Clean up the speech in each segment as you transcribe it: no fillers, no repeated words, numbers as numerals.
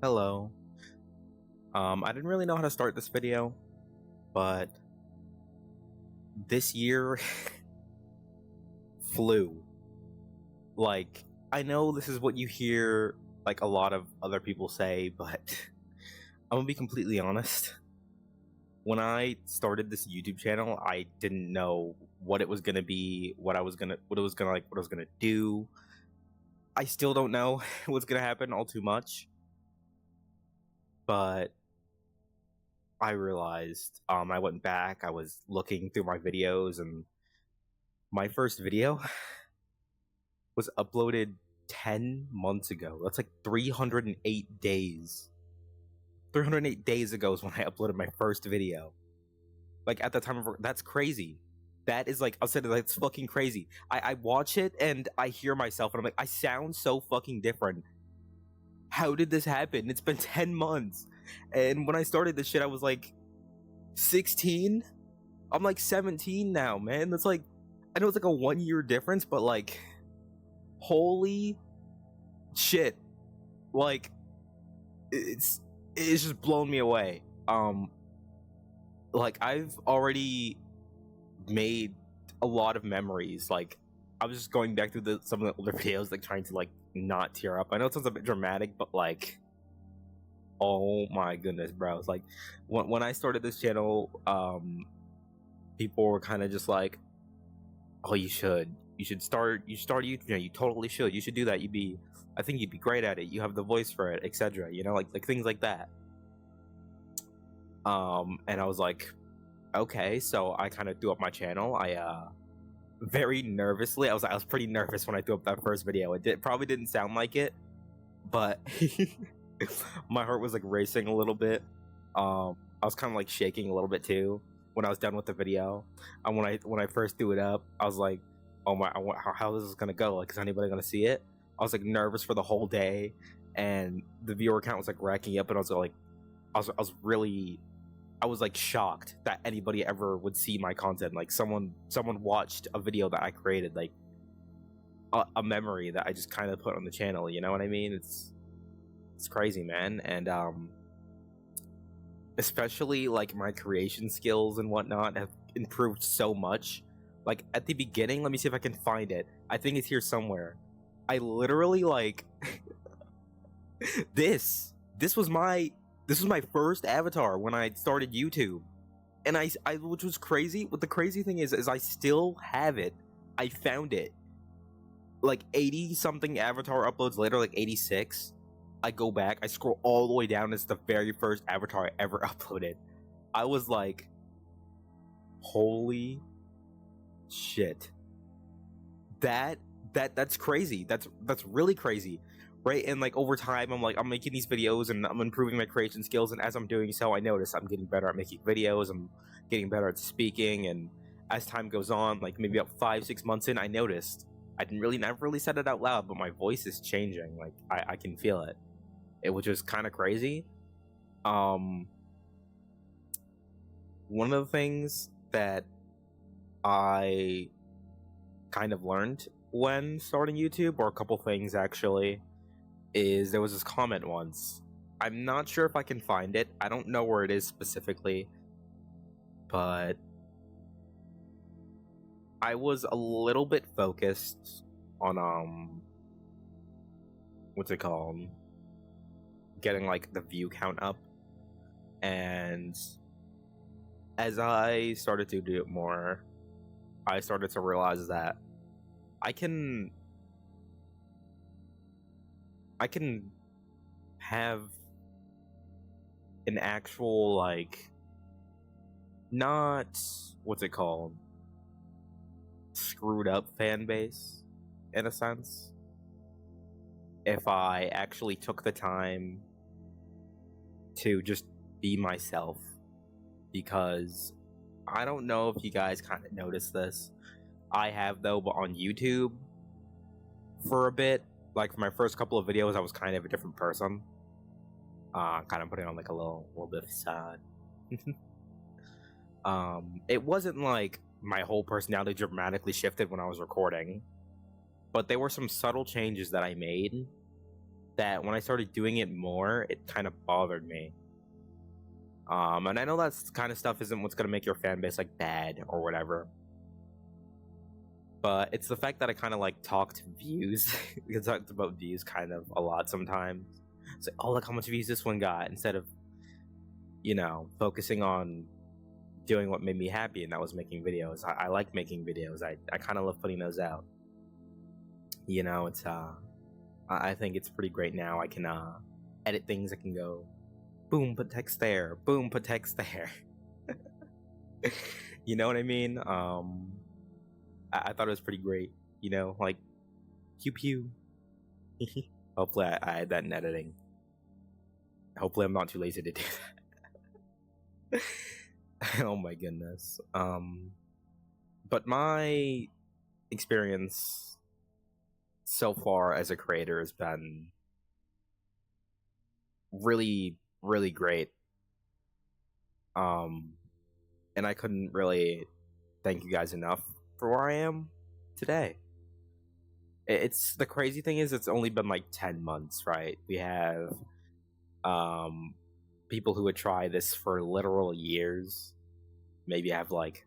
Hello. I didn't really know how to start this video, but this year flew. Like, I know this is what you hear like a lot of other people say, but I'm gonna be completely honest. When I started this YouTube channel, I didn't know what it was gonna be, what I was gonna do. I still don't know what's gonna happen all too much, but I realized I went back, I was looking through my videos, and my first video was uploaded 10 months ago. That's like 308 days. 308 days ago is when I uploaded my first video. Like at the time of that's crazy. That is like I said, that's fucking crazy. I watch it and I hear myself and I'm like, I sound so fucking different. How did this happen? It's been 10 months. And when I started this shit, I was like 16. I'm like 17 now, man. That's like, I know it's like a 1 year difference, but like, holy shit. Like, it's just blown me away. Like I've already made a lot of memories. Like I was just going back through some of the older videos, like trying to like not tear up. I know it sounds a bit dramatic, but like, oh my goodness, bro. It's like when I started this channel, people were kind of just like, oh, you should start YouTube. You totally should. You should do that. I think you'd be great at it. You have the voice for it, etc. You know, like things like that. And I was like, okay. So I kind of threw up my channel. I very nervously. I was pretty nervous when I threw up that first video. Probably didn't sound like it, but my heart was like racing a little bit. I was kind of like shaking a little bit too when I was done with the video. And when I first threw it up, I was like, oh my, how is this gonna go? Like, is anybody gonna see it? I was like nervous for the whole day, and the viewer count was like racking up, and I was like, I was like shocked that anybody ever would see my content. Like someone watched a video that I created, like a memory that I just kind of put on the channel. You know what I mean? It's crazy, man. And especially like my creation skills and whatnot have improved so much. Like at the beginning, let me see if I can find it. I think it's here somewhere. I literally like this was my first avatar when I started YouTube. And I which was crazy. What the crazy thing is I still have it. I found it. Like 80 something avatar uploads later, like 86. I go back, I scroll all the way down. It's the very first avatar I ever uploaded. I was like, holy shit. That's crazy. That's really crazy. Right? And like over time, I'm making these videos and I'm improving my creation skills, and as I'm doing so, I notice I'm getting better at making videos, I'm getting better at speaking, and as time goes on, like maybe about 5-6 months in, I noticed I never really said it out loud, but my voice is changing. Like I can feel it. Which was kind of crazy. One of the things that I kind of learned when starting YouTube, or a couple things actually, is there was this comment once. I'm not sure if I can find it. I don't know where it is specifically, but I was a little bit focused on what's it called? Getting like the view count up, and as I started to do it more, I started to realize that I can have an actual, like, not what's it called, screwed up fan base in a sense, if I actually took the time to just be myself. Because I don't know if you guys kind of noticed this. I have though, but on YouTube for a bit, like for my first couple of videos, I was kind of a different person. Kind of putting on like a little bit of facade. It wasn't like my whole personality dramatically shifted when I was recording, but there were some subtle changes that I made that when I started doing it more, it kind of bothered me. And I know that's kind of stuff isn't what's gonna make your fan base like bad or whatever, but it's the fact that I kind of like talked views. We talked about views kind of a lot sometimes. It's like, oh, look how much views this one got, instead of focusing on doing what made me happy, and that was making videos. I like making videos. I kind of love putting those out. It's I think it's pretty great now. I can edit things. I can go boom, put text there, boom, put text there. You know what I mean? I thought it was pretty great. Like pew pew. Hopefully I had that in editing. Hopefully I'm not too lazy to do that. Oh my goodness. But my experience so far as a creator has been really, really great. And I couldn't really thank you guys enough for where I am today. It's the crazy thing is it's only been like 10 months, right? We have people who would try this for literal years, maybe have like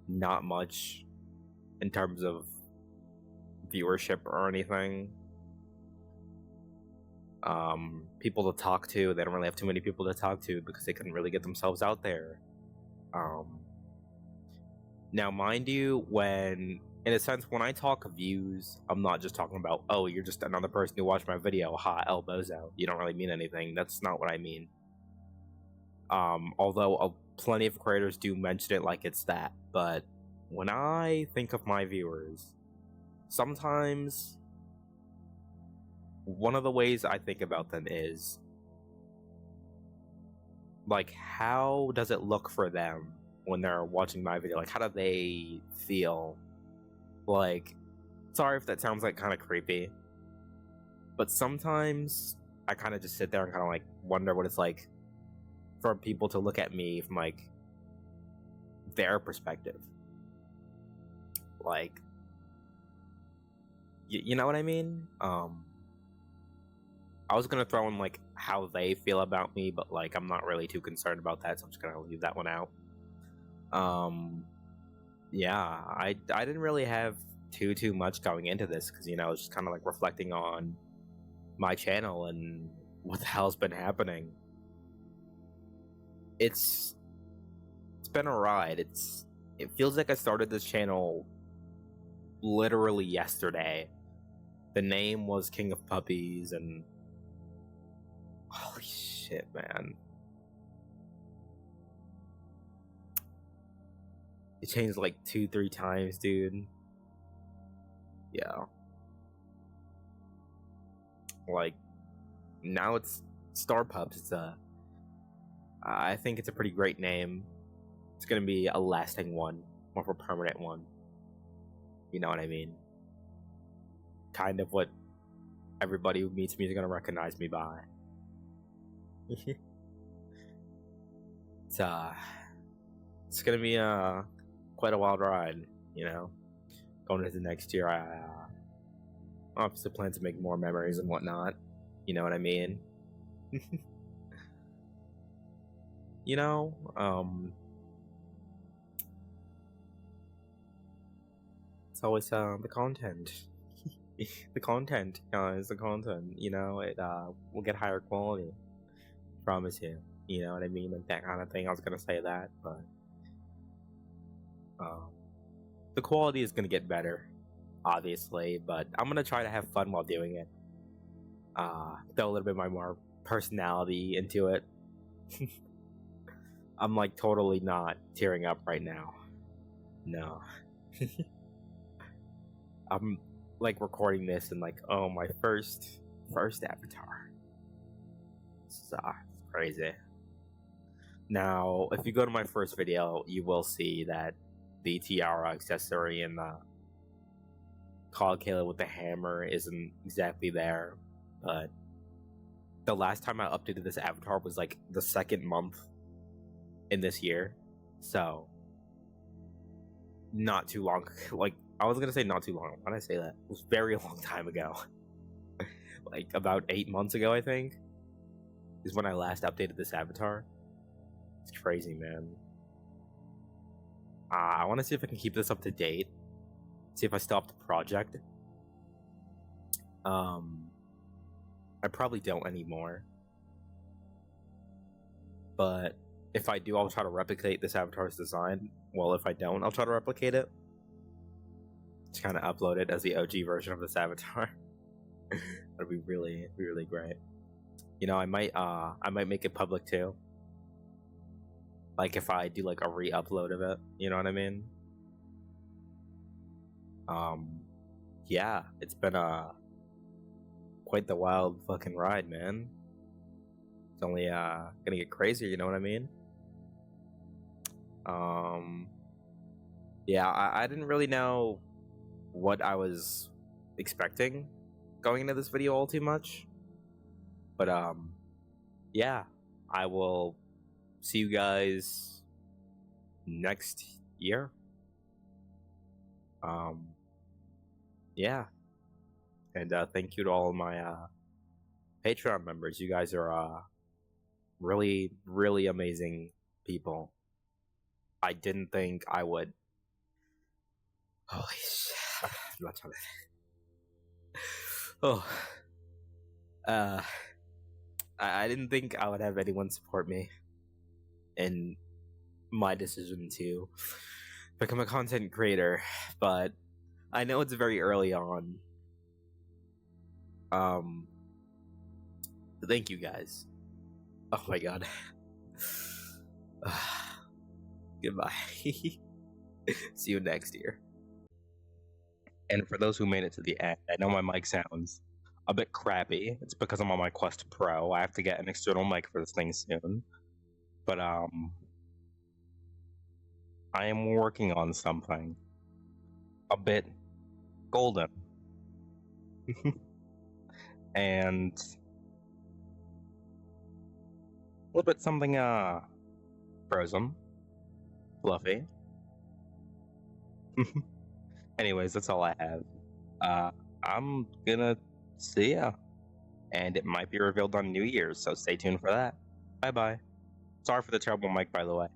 not much in terms of viewership or anything. People to talk to. They don't really have too many people to talk to because they couldn't really get themselves out there. Now, mind you, in a sense, when I talk views, I'm not just talking about, oh, you're just another person who watched my video, ha, elbows out. You don't really mean anything. That's not what I mean. Although plenty of creators do mention it like it's that, but when I think of my viewers, sometimes one of the ways I think about them is, like, how does it look for them when they're watching my video? Like, how do they feel? Like, sorry if that sounds like kind of creepy, but sometimes I kind of just sit there and kind of like wonder what it's like for people to look at me from like their perspective. Like, you know what I mean? I was gonna throw in like how they feel about me, but like I'm not really too concerned about that, so I'm just gonna leave that one out. Yeah, I didn't really have too much going into this because I was just kind of like reflecting on my channel and what the hell's been happening. It's been a ride. It feels like I started this channel literally yesterday. The name was King of Puppies, and holy shit, man. It changed like 2-3 times, dude. Yeah. Like, now it's Star Pups. I think it's a pretty great name. It's gonna be a lasting one, more of a permanent one. You know what I mean? Kind of what everybody who meets me is gonna recognize me by. It's gonna be quite a wild ride, going into next year. I obviously plan to make more memories and whatnot. You know what I mean? It's always the content. The content, guys, the content. It will get higher quality. Promise you. You know what I mean? Like that kind of thing. I was gonna say that, but the quality is gonna get better, obviously. But I'm gonna try to have fun while doing it. Throw a little bit of my more personality into it. I'm like totally not tearing up right now. No. I'm like recording this and like, oh, my first avatar. It's crazy. Now, if you go to my first video, you will see that the tiara accessory and the Cog Kayla with the hammer isn't exactly there, but the last time I updated this avatar was like the second month in this year, so not too long, like I was gonna say not too long. Why did I say that? It was a very long time ago. Like about 8 months ago, I think, is when I last updated this avatar. It's crazy, man. I want to see if I can keep this up to date. See if I stop the project. I probably don't anymore. But if I do, I'll try to replicate this avatar's design. Well, if I don't, I'll try to replicate it. Just kind of upload it as the OG version of this avatar. That'd be really, really great. You know, I might make it public too. Like if I do like a re-upload of it, you know what I mean? Yeah, it's been quite the wild fucking ride, man. It's only gonna get crazier, you know what I mean? Yeah, I didn't really know what I was expecting going into this video all too much. But yeah, I will see you guys next year. Yeah. And thank you to all of my Patreon members. You guys are really, really amazing people. I didn't think I would. Holy shit. I'm not trying to. Oh. I didn't think I would have anyone support me in my decision to become a content creator, but I know it's very early on. Thank you guys. Oh my god. Goodbye. See you next year. And for those who made it to the end, I know my mic sounds a bit crappy. It's because I'm on my Quest Pro. I have to get an external mic for this thing soon. But I am working on something a bit golden. And a little bit something frozen, fluffy. Anyways, that's all I have. I'm gonna see ya, and it might be revealed on New Year's, so stay tuned for that. Bye bye. Sorry for the terrible mic, by the way.